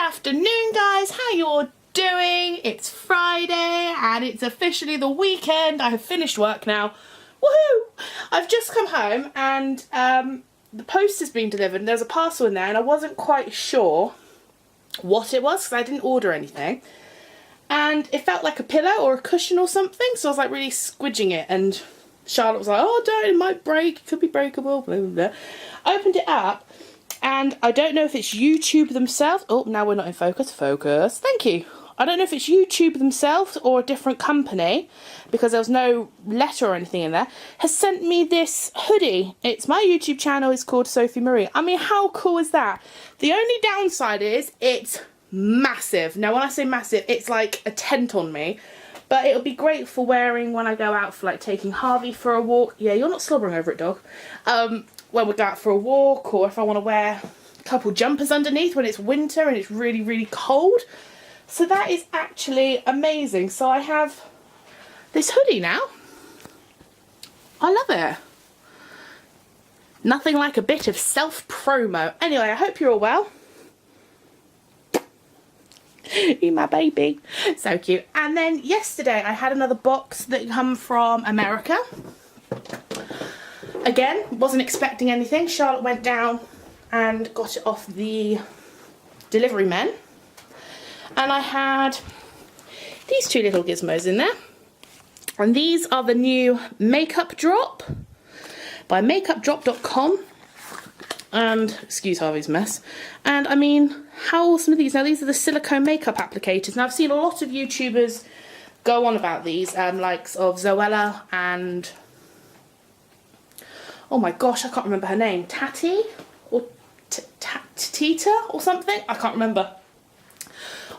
afternoon, guys. How you all doing? It's Friday and it's officially the weekend. I have finished work now. Woohoo! I've just come home and the post has been delivered and there's a parcel in there and I wasn't quite sure what it was because I didn't order anything. And it felt like a pillow or a cushion or something, so I was like really squidging it, and Charlotte was like, oh don't, it might break, it could be breakable, blah blah blah. I opened it up and I don't know if it's YouTube themselves. Oh, now we're not in focus. Focus. Thank you. I don't know if it's YouTube themselves or a different company, because there was no letter or anything in there, has sent me this hoodie. It's my YouTube channel, it's called Sophie Marie. I mean, how cool is that? The only downside is it's massive. Now when I say massive, it's like a tent on me, but it'll be great for wearing when I go out for like taking Harvey for a walk. Yeah, you're not slobbering over it, dog. When we go out for a walk, or if I want to wear a couple jumpers underneath when it's winter and it's really, really cold. So that is actually amazing. So I have this hoodie now. I love it. Nothing like a bit of self-promo. Anyway, I hope you're all well. You my baby. So cute. And then yesterday I had another box that come from America. Again, wasn't expecting anything. Charlotte went down and got it off the delivery men. And I had these two little gizmos in there. And these are the new Makeup Drop by makeupdrop.com. And, excuse Harvey's mess. And I mean, how awesome are these? Now these are the silicone makeup applicators. Now I've seen a lot of YouTubers go on about these, likes of Zoella and, oh my gosh, I can't remember her name. Tati? Or Tita or something? I can't remember.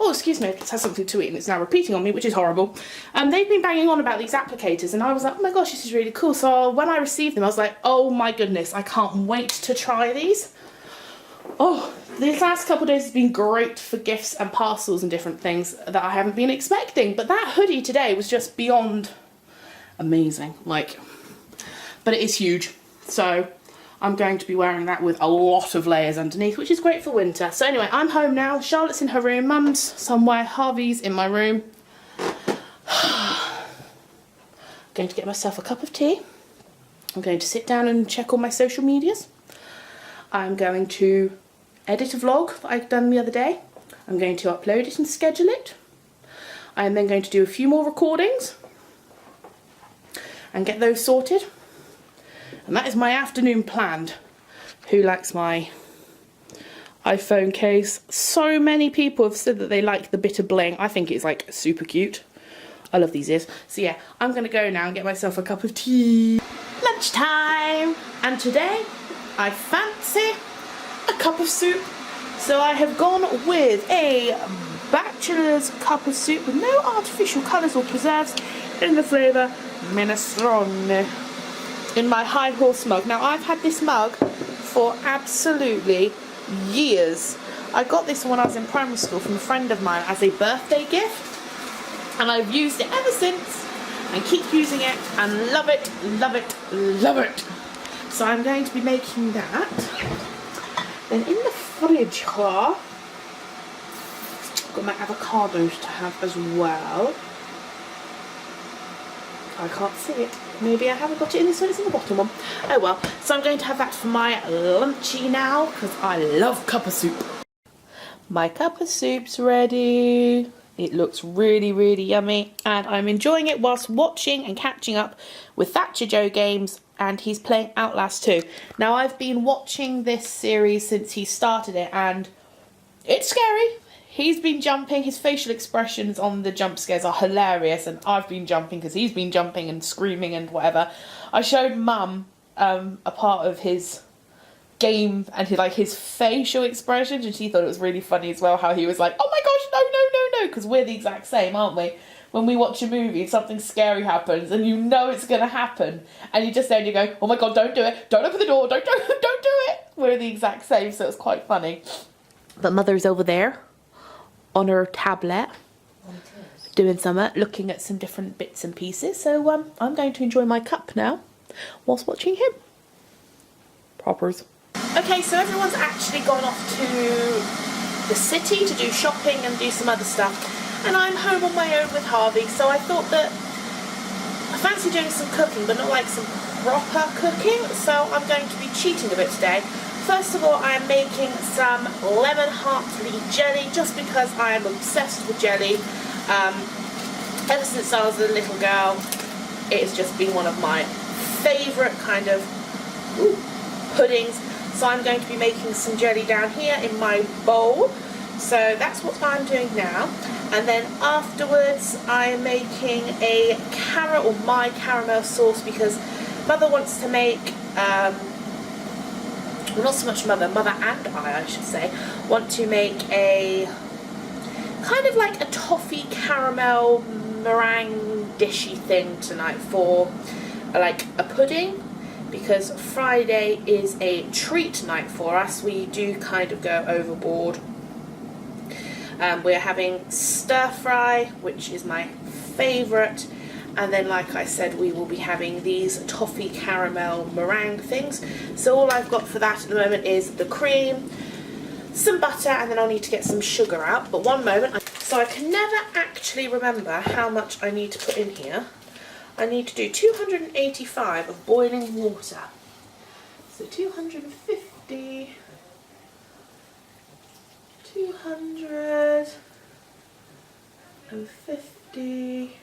Oh, excuse me, it has something to eat and it's now repeating on me, which is horrible. They've been banging on about these applicators and I was like, oh my gosh, this is really cool. So when I received them, I was like, oh my goodness, I can't wait to try these. Oh, these last couple of days has been great for gifts and parcels and different things that I haven't been expecting. But that hoodie today was just beyond amazing. Like, but it is huge. So I'm going to be wearing that with a lot of layers underneath, which is great for winter. So anyway, I'm home now. Charlotte's in her room. Mum's somewhere. Harvey's in my room. Going to get myself a cup of tea. I'm going to sit down and check all my social medias. I'm going to edit a vlog that I've done the other day. I'm going to upload it and schedule it. I am then going to do a few more recordings and get those sorted. And that is my afternoon planned. Who likes my iPhone case? So many people have said that they like the bit of bling. I think it's like super cute. I love these ears. So yeah, I'm gonna go now and get myself a cup of tea. Lunchtime! And today, I fancy a cup of soup. So I have gone with a bachelor's cup of soup with no artificial colours or preserves in the flavour minestrone. In my high horse mug. Now I've had this mug for absolutely years. I got this when I was in primary school from a friend of mine as a birthday gift, and I've used it ever since and keep using it and love it, love it, love it. So I'm going to be making that. Then in the fridge here, I've got my avocados to have as well. I can't see it. Maybe I haven't got it in this one, it's in the bottom one. Oh well, so I'm going to have that for my lunchy now, because I love cup of soup. My cup of soup's ready. It looks really, really yummy, and I'm enjoying it whilst watching and catching up with Thatcher Joe games, and he's playing Outlast 2. Now I've been watching this series since he started it, and it's scary. He's been jumping, his facial expressions on the jump scares are hilarious, and I've been jumping because he's been jumping and screaming and whatever. I showed Mum a part of his game and his facial expressions, and she thought it was really funny as well, how he was like, oh my gosh, no, no, no, no, because we're the exact same, aren't we? When we watch a movie, something scary happens and you know it's going to happen, and you just then you go, oh my god, don't do it, don't open the door, don't do it. We're the exact same, so it's quite funny. But Mother's over there on her tablet doing something, looking at some different bits and pieces. So I'm going to enjoy my cup now whilst watching him. Poppers. Okay, so everyone's actually gone off to the city to do shopping and do some other stuff, and I'm home on my own with Harvey, so I thought that I fancy doing some cooking, but not like some proper cooking, so I'm going to be cheating a bit today. First of all, I am making some lemon heartfree jelly, just because I am obsessed with jelly. Ever since I was a little girl, it has just been one of my favourite kind of puddings. So I'm going to be making some jelly down here in my bowl. So that's what I'm doing now. And then afterwards I am making my caramel sauce, because Mother wants to make, well, not so much Mother and I should say, want to make a kind of like a toffee caramel meringue dishy thing tonight for like a pudding, because Friday is a treat night for us. We do kind of go overboard. We're having stir fry, which is my favourite, and then like I said, we will be having these toffee caramel meringue things. So all I've got for that at the moment is the cream, some butter, and then I'll need to get some sugar out. But one moment, so I can never actually remember how much I need to put in here. I need to do 285 of boiling water. So 250, 250,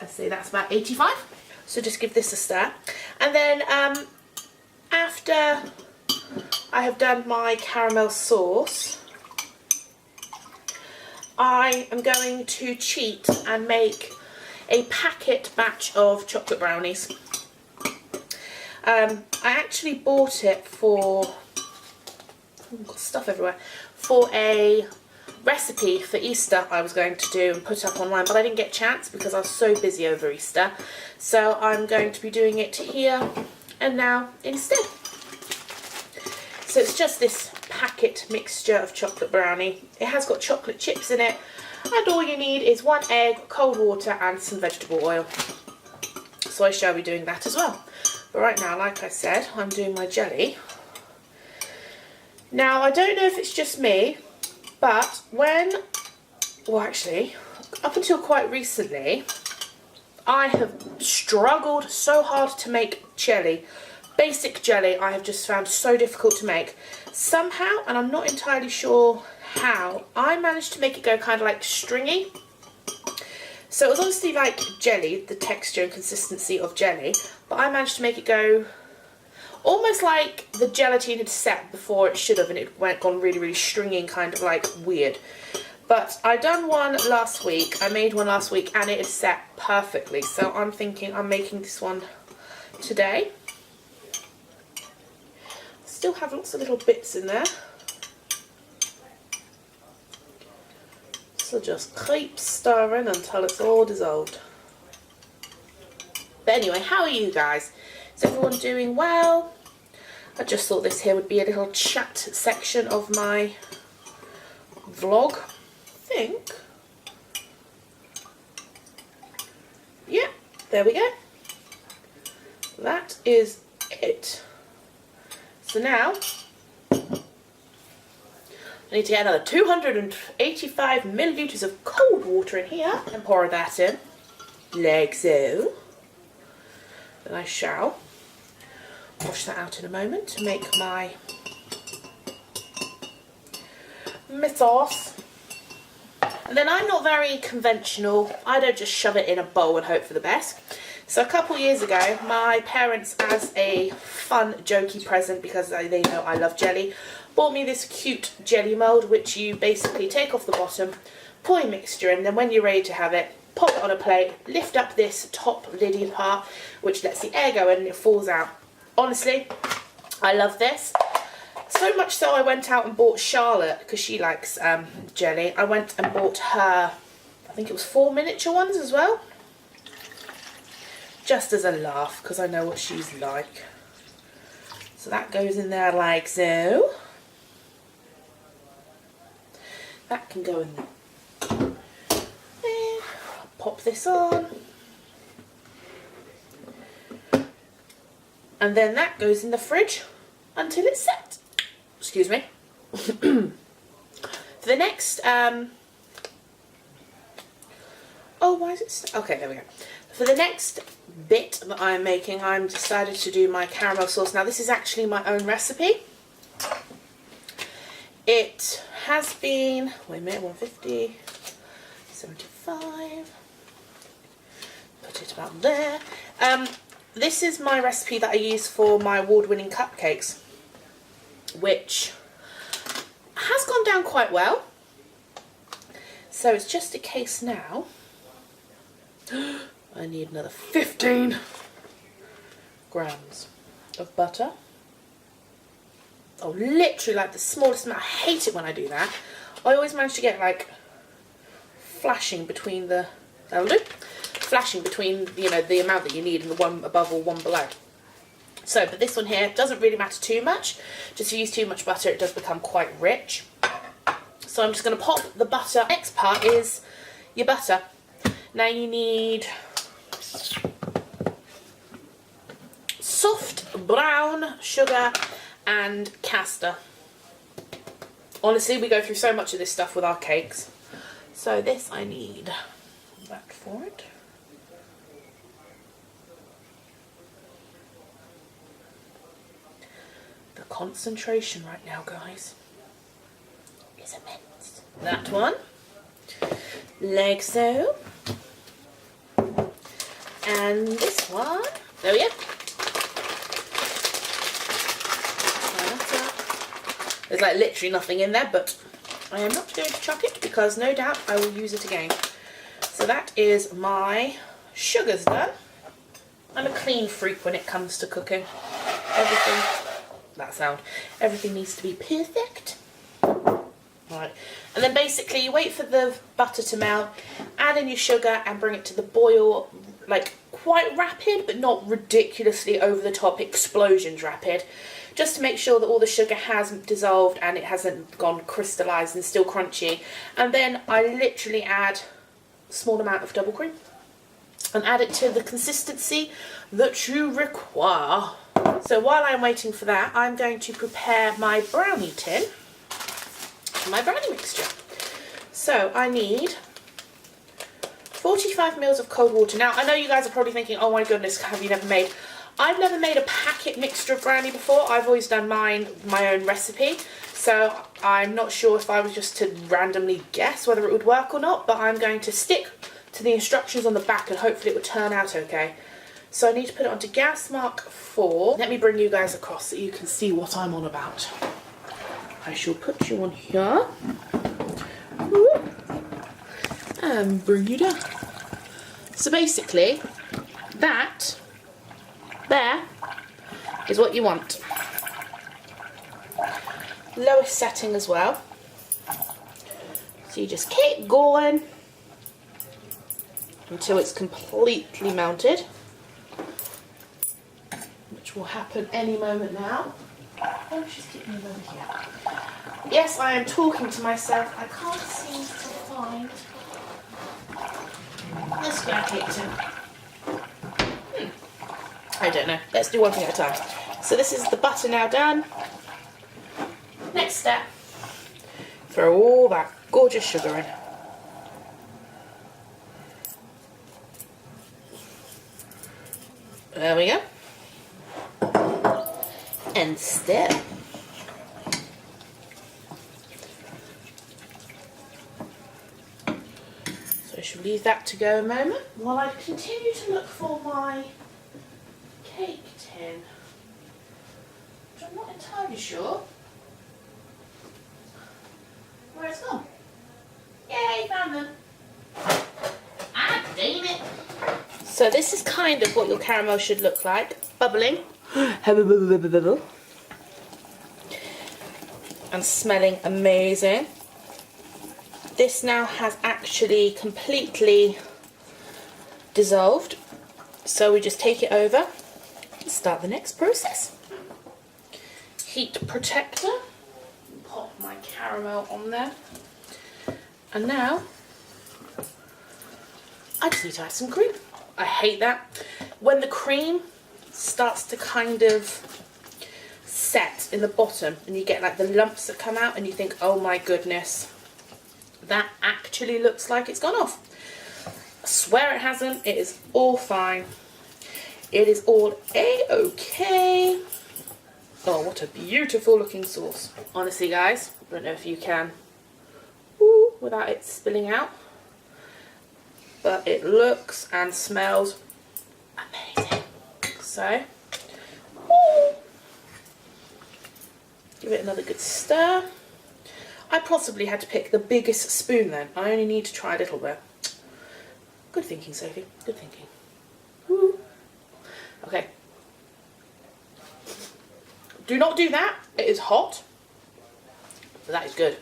I'd say that's about 85. So just give this a stir. And then after I have done my caramel sauce, I am going to cheat and make a packet batch of chocolate brownies. I actually bought it for, got stuff everywhere, for a recipe for Easter I was going to do and put up online, but I didn't get a chance because I was so busy over Easter. So I'm going to be doing it here and now instead. So it's just this packet mixture of chocolate brownie. It has got chocolate chips in it, and all you need is 1 egg, cold water and some vegetable oil. So I shall be doing that as well. But right now, like I said, I'm doing my jelly. Now I don't know if it's just me, but well actually, up until quite recently, I have struggled so hard to make jelly. Basic jelly I have just found so difficult to make. Somehow, and I'm not entirely sure how, I managed to make it go kind of like stringy. So it was obviously like jelly, the texture and consistency of jelly, but I managed to make it go almost like the gelatine had set before it should have, and it gone really, really stringy and kind of like weird. But I done one last week, I made one last week, and it had set perfectly. So I'm thinking I'm making this one today. Still have lots of little bits in there. So just keep stirring until it's all dissolved. But anyway, how are you guys? Is everyone doing well? I just thought this here would be a little chat section of my vlog. I think. Yeah, there we go. That is it. So now, I need to get another 285 millilitres of cold water in here and pour that in, like so. Then I shall wash that out in a moment to make my sauce. And then I'm not very conventional. I don't just shove it in a bowl and hope for the best. So a couple years ago, my parents, as a fun, jokey present, because they know I love jelly, bought me this cute jelly mould, which you basically take off the bottom, pour your mixture in, then when you're ready to have it, pop it on a plate, lift up this top liddy part, which lets the air go in and it falls out. Honestly, I love this. So much so I went out and bought Charlotte, because she likes jelly. I went and bought her, I think it was 4 miniature ones as well. Just as a laugh, because I know what she's like. So that goes in there like so. That can go in there. Pop this on. And then that goes in the fridge until it's set. Excuse me. For the next, oh, why is it, okay, there we go. For the next bit that I'm making, I'm decided to do my caramel sauce. Now this is actually my own recipe. It has been, wait a minute, 150, 75, put it about there. This is my recipe that I use for my award-winning cupcakes, which has gone down quite well. So it's just a case now. I need another 15 grams of butter. Oh, literally like the smallest amount. I hate it when I do that. I always manage to get like flashing between the, that'll do, flashing between, you know, the amount that you need and the one above or one below. So, but this one here doesn't really matter too much. Just if you use too much butter, it does become quite rich. So I'm just going to pop the butter. Next part is your butter. Now you need soft brown sugar and castor. Honestly, we go through so much of this stuff with our cakes. So this I need that for it. The concentration right now, guys, is immense. That one, like so. And this one, there we go. There's like literally nothing in there, but I am not going to chuck it because no doubt I will use it again. So that is my sugars done. I'm a clean freak when it comes to cooking. Everything, that sound, everything needs to be perfect. Right, and then basically you wait for the butter to melt, add in your sugar and bring it to the boil, like quite rapid but not ridiculously over the top explosions rapid, just to make sure that all the sugar hasn't dissolved and it hasn't gone crystallized and still crunchy. And then I literally add a small amount of double cream and add it to the consistency that you require. So while I'm waiting for that, I'm going to prepare my brownie tin, my brownie mixture. So I need 45 mils of cold water. Now I know you guys are probably thinking, oh my goodness, have you never made? I've never made a packet mixture of brownie before. I've always done mine, my own recipe. So I'm not sure if I was just to randomly guess whether it would work or not, but I'm going to stick to the instructions on the back and hopefully it would turn out okay. So I need to put it onto gas mark 4. Let me bring you guys across so you can see what I'm on about. I shall put you on here. And bring you down. So basically, that there is what you want. Lowest setting as well. So you just keep going until it's completely melted, which will happen any moment now. Oh, she's getting me over here. Yes, I am talking to myself. I can't seem to find this guy kicked in. I don't know. Let's do one thing at a time. So this is the butter now done. Next step, throw all that gorgeous sugar in. There we go. And stir. So I shall leave that to go a moment while I continue to look for my cake tin, which I'm not entirely sure where it's gone. Yay, found them. Ah, damn it. So this is kind of what your caramel should look like. Bubbling. And smelling amazing. This now has actually completely dissolved. So we just take it over and start the next process. Heat protector. Pop my caramel on there. And now I just need to add some cream. I hate that. When the cream starts to kind of set in the bottom and you get like the lumps that come out and you think, oh my goodness, that actually looks like it's gone off. I swear it hasn't. It is all fine. It is all a-okay. Oh, what a beautiful looking sauce. Honestly, guys, I don't know if you can, without it spilling out, but it looks and smells amazing. So, give it another good stir. I possibly had to pick the biggest spoon then. I only need to try a little bit. Good thinking, Sophie. Good thinking. Woo. Okay. Do not do that. It is hot. But that is good.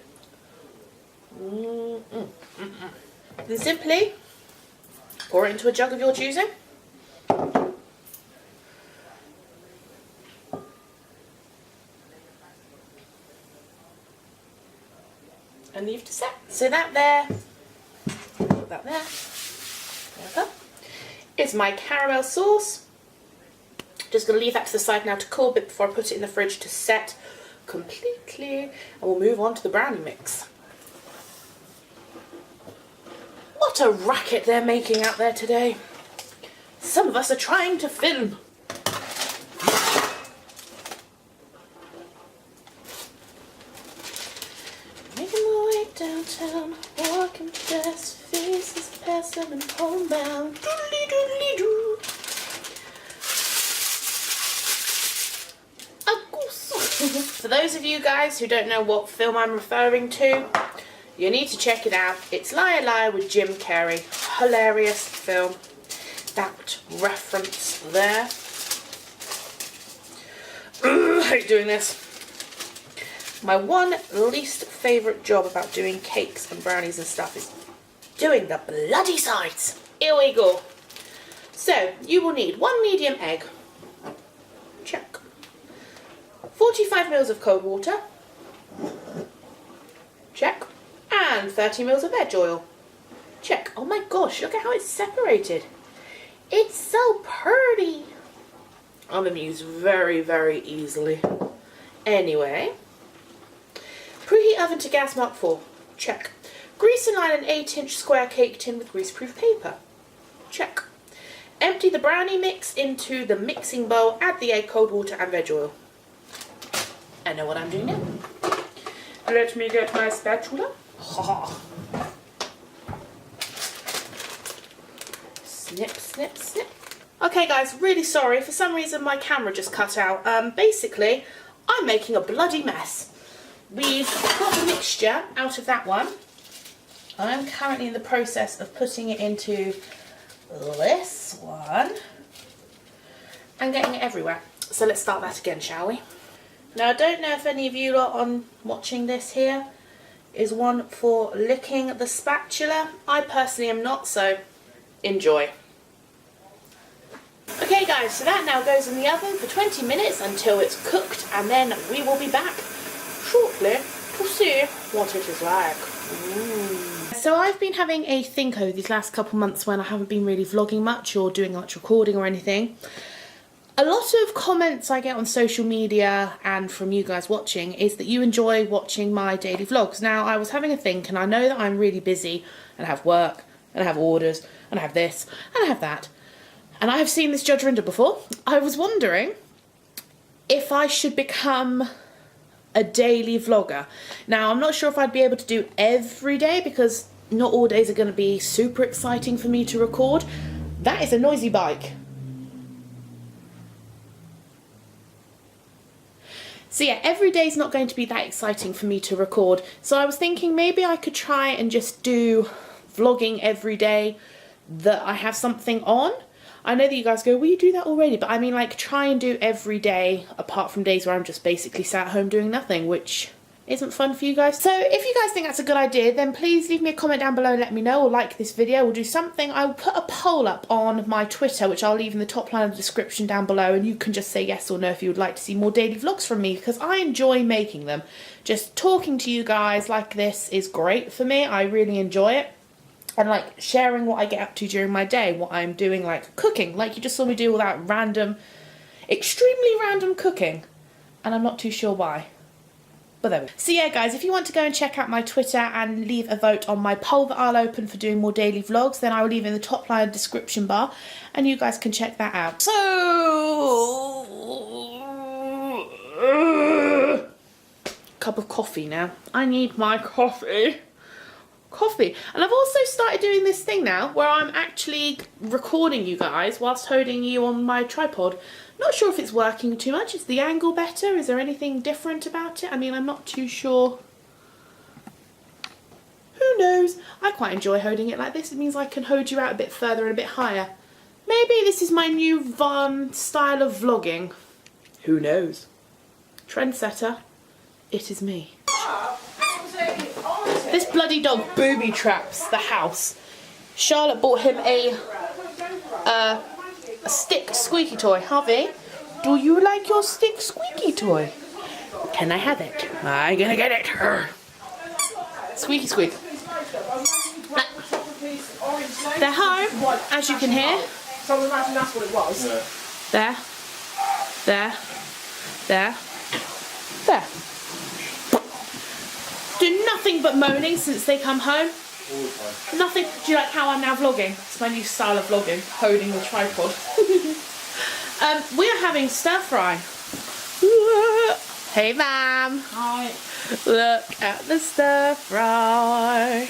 Then simply pour it into a jug of your choosing. And leave to set. So that there, put that there. There we go. It's my caramel sauce. Just going to leave that to the side now to cool a bit before I put it in the fridge to set completely. And we'll move on to the brownie mix. What a racket they're making out there today. Some of us are trying to film. Making my way downtown, walking past faces, past them and homebound. Doodly doodly doo. For those of you guys who don't know what film I'm referring to, you need to check it out. It's Liar Liar with Jim Carrey. Hilarious film. That reference there. I hate doing this. My one least favourite job about doing cakes and brownies and stuff is doing the bloody sides. Here we go. So, you will need 1 medium egg. Check. 45 ml of cold water. Check. And 30 ml of veg oil. Check. Oh my gosh, look at how it's separated. It's so pretty. I'm amused very, very easily. Anyway. Preheat oven to gas mark 4. Check. Grease and line an 8-inch square cake tin with greaseproof paper. Check. Empty the brownie mix into the mixing bowl. Add the egg, cold water and veg oil. I know what I'm doing now. Let me get my spatula. Snip, snip, snip. Okay guys, really sorry. For some reason my camera just cut out. Basically, I'm making a bloody mess. We've got the mixture out of that one. I'm currently in the process of putting it into this one and getting it everywhere. So let's start that again, shall we? Now, I don't know if any of you lot on watching this here is one for licking the spatula. I personally am not, so enjoy. Okay guys, so that now goes in the oven for 20 minutes until it's cooked, and then we will be back shortly to see what it is like. So I've been having a think over these last couple months when I haven't been really vlogging much or doing much recording or anything. A lot of comments I get on social media and from you guys watching is that you enjoy watching my daily vlogs. Now, I was having a think, and I know that I'm really busy and I have work and I have orders and I have this and I have that. And I have seen this Judge Rinder before. I was wondering if I should become a daily vlogger. Now, I'm not sure if I'd be able to do every day because not all days are going to be super exciting for me to record. That is a noisy bike. So yeah, every day is not going to be that exciting for me to record. So I was thinking maybe I could try and just do vlogging every day that I have something on. I know that you guys go, well, you do that already, but I mean, like, try and do every day apart from days where I'm just basically sat at home doing nothing, which isn't fun for you guys. So if you guys think that's a good idea, then please leave me a comment down below and let me know, or like this video, or do something. I will put a poll up on my Twitter, which I'll leave in the top line of the description down below, and you can just say yes or no if you would like to see more daily vlogs from me, because I enjoy making them. Just talking to you guys like this is great for me. I really enjoy it. And like sharing what I get up to during my day, what I'm doing, like cooking, like you just saw me do all that random, extremely random cooking, and I'm not too sure why. But there we go. So yeah, guys, if you want to go and check out my Twitter and leave a vote on my poll that I'll open for doing more daily vlogs, then I will leave in the top line description bar, and you guys can check that out. So, cup of coffee now. I need my coffee. And I've also started doing this thing now where I'm actually recording you guys whilst holding you on my tripod. Not sure if it's working too much. Is the angle better? Is there anything different about it? I mean, I'm not too sure. Who knows? I quite enjoy holding it like this. It means I can hold you out a bit further and a bit higher. Maybe this is my new style of vlogging. Who knows? Trendsetter. It is me. This bloody dog booby traps the house. Charlotte bought him a stick squeaky toy. Harvey, do you like your stick squeaky toy? Can I have it? I'm gonna get it. Squeaky squeak. They're home, as you can hear. So imagine that's what it was. There. There. There. There. Do nothing but moaning since they come home. Nothing. Do you like how I'm now vlogging? It's my new style of vlogging, holding the tripod. We are having stir fry. Hey, ma'am. Hi. Look at the stir fry.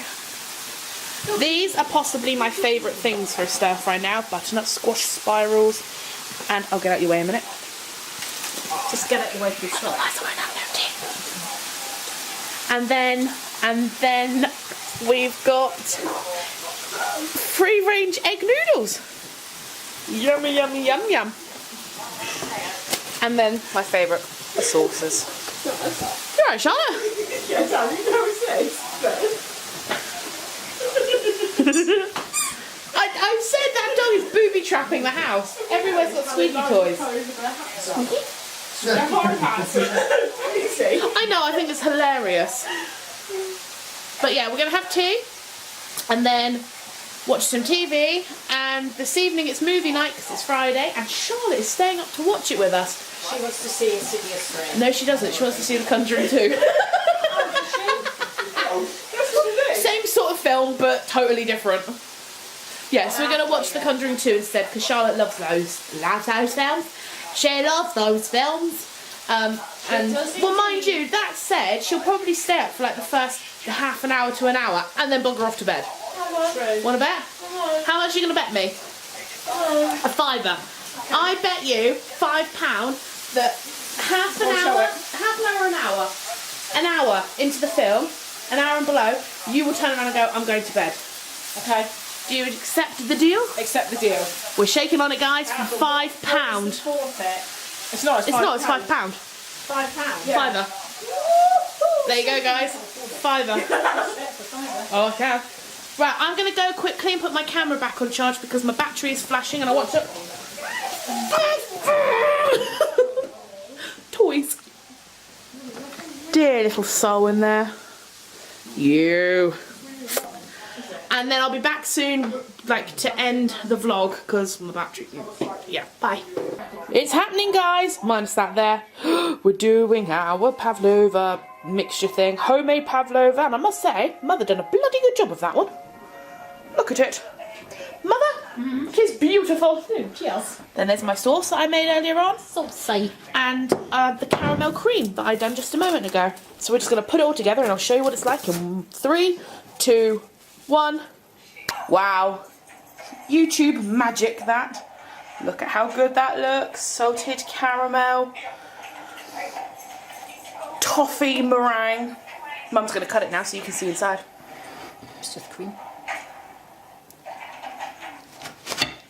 These are possibly my favourite things for a stir fry now. Butternut squash spirals, and I'll get out your way in a minute. Just get out your way for the top. And then we've got free-range egg noodles. Yummy, yummy, yum, yum. And then my favourite, the sauces. You're right, Charlotte. Yeah, Dad, you know it's this. I said that dog is booby trapping the house. Everywhere's got squeaky toys. Squeaky? I know, I think it's hilarious. But yeah, we're going to have tea and then watch some TV, and this evening it's movie night because it's Friday, and Charlotte is staying up to watch it with us. She wants to see Insidious 3. No, she doesn't. She wants to see The Conjuring 2. Same sort of film, but totally different. Yeah, so we're going to watch The Conjuring 2 instead, because Charlotte loves those films. She loves those films. And, well, mind you, that said, she'll probably stay up for like the first half an hour to an hour, and then bugger off to bed. Want to bet? How much are you going to bet me? A fiver. I bet you £5 that half an hour into the film, an hour and below, you will turn around and go, I'm going to bed. Okay? Do you accept the deal? Accept the deal. We're shaking on it, guys, for £5. It's not, It's not, it's £5. £5? Yeah. Fiver. There you go, guys. Fiver. Oh, I can. Right, I'm going to go quickly and put my camera back on charge because my battery is flashing and I want to... Toys. Dear little soul in there. You. And then I'll be back soon, like, to end the vlog because my battery... Yeah, bye. It's happening, guys. Minus that there. We're doing our pavlova mixture thing. Homemade pavlova. And I must say, Mother done a bloody good job of that one. Look at it. Mother, it is beautiful. Cheers. Then there's my sauce that I made earlier on. Saucy. And the caramel cream that I done just a moment ago. So we're just going to put it all together and I'll show you what it's like in 3, 2, 1. Wow. YouTube magic, that. Look at how good that looks. Salted caramel. Toffee meringue. Mum's going to cut it now so you can see inside. Just with cream.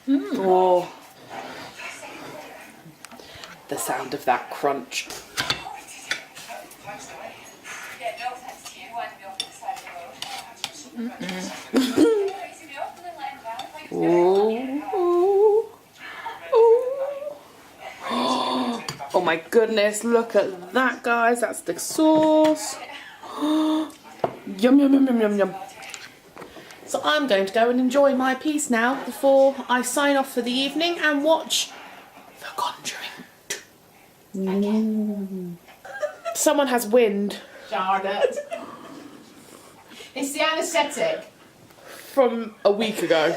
Oh. The sound of that crunch. Ooh. Oh my goodness, look at that, guys. That's the sauce. Yum, yum, yum, yum, yum, yum. So I'm going to go and enjoy my piece now before I sign off for the evening and watch The Conjuring 2. Someone has wind. Charlotte. It's the anaesthetic. From a week ago.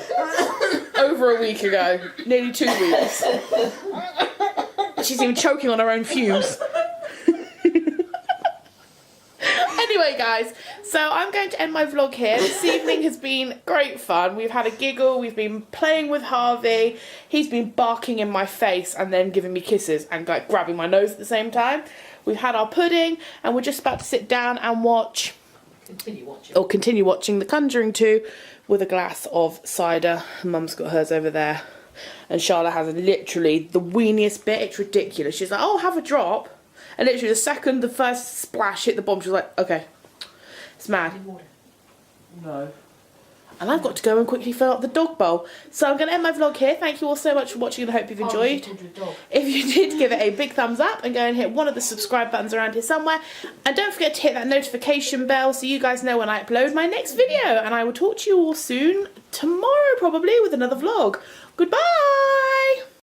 Over a week ago. Nearly 2 weeks. She's even choking on her own fumes. Anyway, guys, so I'm going to end my vlog here. This evening has been great fun. We've had a giggle. We've been playing with Harvey. He's been barking in my face and then giving me kisses and like grabbing my nose at the same time. We've had our pudding and we're just about to sit down and watch... Continue watching The Conjuring 2 with a glass of cider. Mum's got hers over there. And Charlotte has literally the weeniest bit. It's ridiculous. She's like, oh, have a drop. And literally the second the first splash hit the bottom, she was like, okay. It's mad. No. And I've got to go and quickly fill up the dog bowl. So I'm going to end my vlog here. Thank you all so much for watching and I hope you've enjoyed. If you did, give it a big thumbs up and go and hit one of the subscribe buttons around here somewhere. And don't forget to hit that notification bell so you guys know when I upload my next video. And I will talk to you all soon, tomorrow probably, with another vlog. Goodbye!